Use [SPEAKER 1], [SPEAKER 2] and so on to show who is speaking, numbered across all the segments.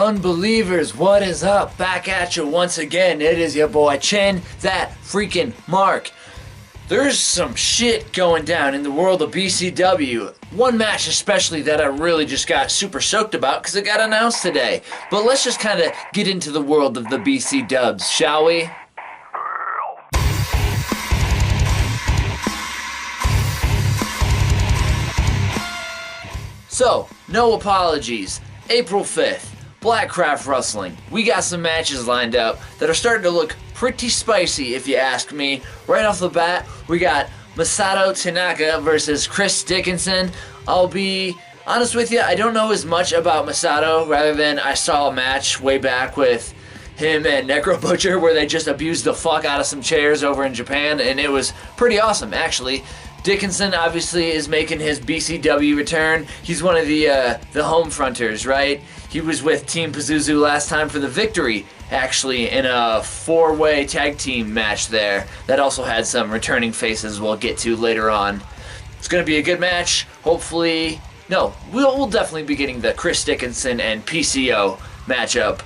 [SPEAKER 1] Unbelievers, what is up? Back at you once again. It is your boy Chin, that freaking Mark. There's some shit going down in the world of BCW. One match especially that I really just got super stoked about because it got announced today. But let's just kind of get into the world of the BC Dubs, shall we? So, no apologies. April 5th. Blackcraft Wrestling. We got some matches lined up that are starting to look pretty spicy if you ask me. Right off the bat, we got Masato Tanaka versus Chris Dickinson. I'll be honest with you, I don't know as much about Masato rather than I saw a match way back with him and Necro Butcher where they just abused the fuck out of some chairs over in Japan, and it was pretty awesome actually. Dickinson obviously is making his BCW return. He's one of the home fronters, right? He was with Team Pazuzu last time for the victory, actually, in a four-way tag team match there. That also had some returning faces we'll get to later on. It's going to be a good match. Hopefully, no, we'll definitely be getting the Chris Dickinson and PCO matchup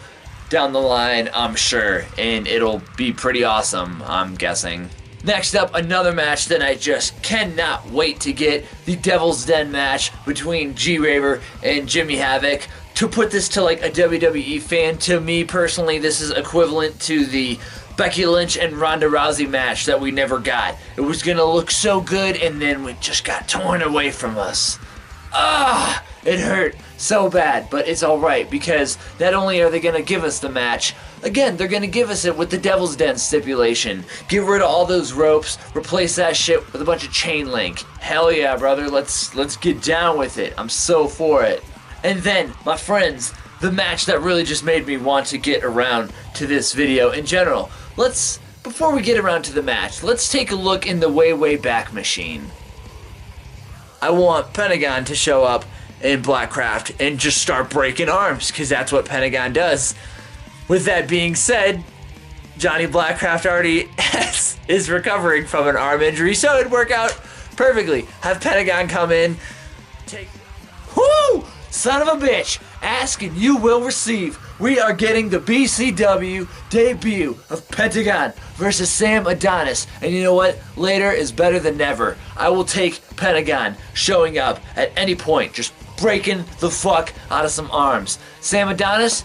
[SPEAKER 1] down the line, I'm sure, and it'll be pretty awesome, I'm guessing. Next up, another match that I just cannot wait to get, the Devil's Den match between G-Raver and Jimmy Havoc. To put this to like a WWE fan, to me personally, this is equivalent to the Becky Lynch and Ronda Rousey match that we never got. It was gonna look so good and then it just got torn away from us. It hurt so bad, but it's alright because not only are they gonna give us the match, again, they're gonna give us it with the Devil's Den stipulation. Get rid of all those ropes, replace that shit with a bunch of chain link. Hell yeah, brother, let's get down with it. I'm so for it. And then, my friends, the match that really just made me want to get around to this video in general. Before we get around to the match, let's take a look in the way back machine. I want Pentagon to show up in Blackcraft and just start breaking arms, because that's what Pentagon does. With that being said, Johnny Blackcraft already is recovering from an arm injury, so it'd work out perfectly. Have Pentagon come in, Woo! Son of a bitch! Ask and you will receive. We are getting the BCW debut of Pentagon versus Sam Adonis. And you know what? Later is better than never. I will take Pentagon showing up at any point, just breaking the fuck out of some arms. Sam Adonis,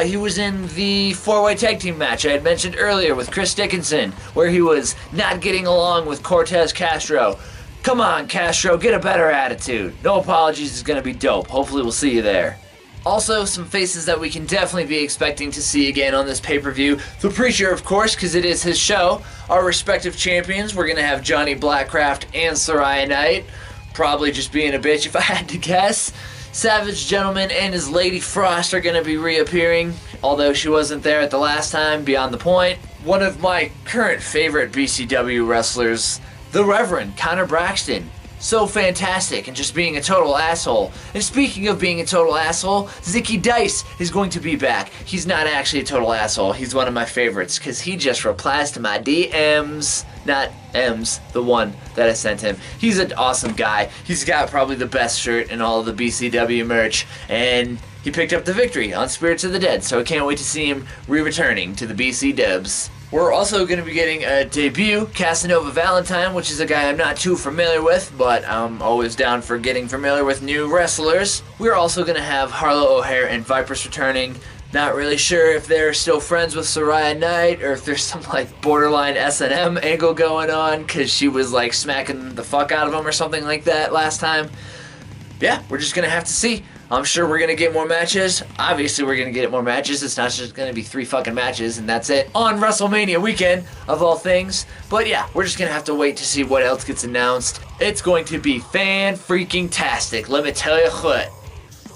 [SPEAKER 1] he was in the four-way tag team match I had mentioned earlier with Chris Dickinson, where he was not getting along with Cortez Castro. Come on, Castro, get a better attitude. No apologies is going to be dope. Hopefully we'll see you there. Also, some faces that we can definitely be expecting to see again on this pay-per-view. The Preacher, of course, because it is his show. Our respective champions, we're going to have Johnny Blackcraft and Soraya Knight. Probably just being a bitch if I had to guess. Savage Gentleman and his Lady Frost are going to be reappearing, although she wasn't there at the last time, beyond the point. One of my current favorite BCW wrestlers, the Reverend Connor Braxton. So fantastic and just being a total asshole. And speaking of being a total asshole, Zicky Dice is going to be back. He's not actually a total asshole. He's one of my favorites because he just replies to my DMs. Not M's, the one that I sent him. He's an awesome guy. He's got probably the best shirt in all of the BCW merch. And he picked up the victory on Spirits of the Dead. So I can't wait to see him re-returning to the BC Dubs. We're also going to be getting a debut, Casanova Valentine, which is a guy I'm not too familiar with, but I'm always down for getting familiar with new wrestlers. We're also going to have Harlow O'Hare and Vipers returning. Not really sure if they're still friends with Soraya Knight or if there's some like borderline S&M angle going on because she was like smacking the fuck out of him or something like that last time. Yeah, we're just going to have to see. I'm sure we're going to get more matches. Obviously, we're going to get more matches. It's not just going to be 3 fucking matches and that's it on WrestleMania weekend, of all things. But yeah, we're just going to have to wait to see what else gets announced. It's going to be fan-freaking-tastic, let me tell you what.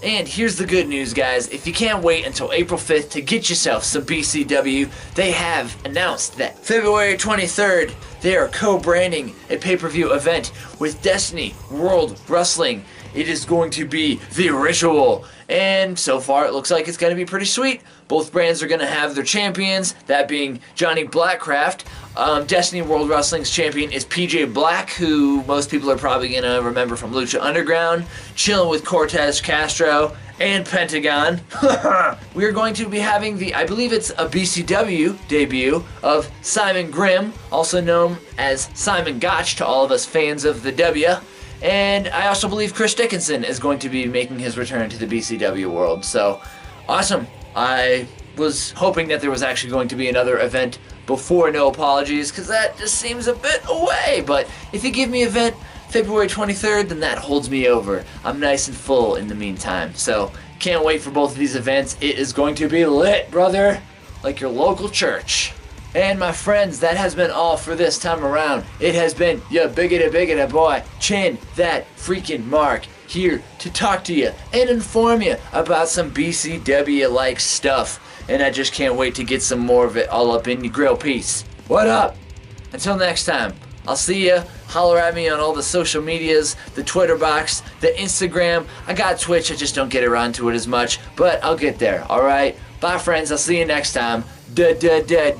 [SPEAKER 1] And here's the good news, guys. If you can't wait until April 5th to get yourself some BCW, they have announced that February 23rd, they are co-branding a pay-per-view event with Destiny World Wrestling. It is going to be The Ritual. And so far, it looks like it's going to be pretty sweet. Both brands are going to have their champions, that being Johnny Blackcraft. Destiny World Wrestling's champion is PJ Black, who most people are probably going to remember from Lucha Underground, chilling with Cortez Castro. and Pentagon, we are going to be having I believe it's a BCW debut of Simon Grimm, also known as Simon Gotch to all of us fans of the W. And I also believe Chris Dickinson is going to be making his return to the BCW world. So, awesome. I was hoping that there was actually going to be another event before No Apologies, because that just seems a bit away. But if you give me event February 23rd, then that holds me over. I'm nice and full in the meantime. So, can't wait for both of these events. It is going to be lit, brother. Like your local church. And my friends, that has been all for this time around. It has been your biggity boy, Chin, that freaking Mark, here to talk to you and inform you about some BCW-like stuff. And I just can't wait to get some more of it all up in your grill piece. What up? Until next time, I'll see ya. Holler at me on all the social medias, the Twitter box, the Instagram. I got Twitch, I just don't get around to it as much, but I'll get there, alright? Bye friends, I'll see you next time. Deuces.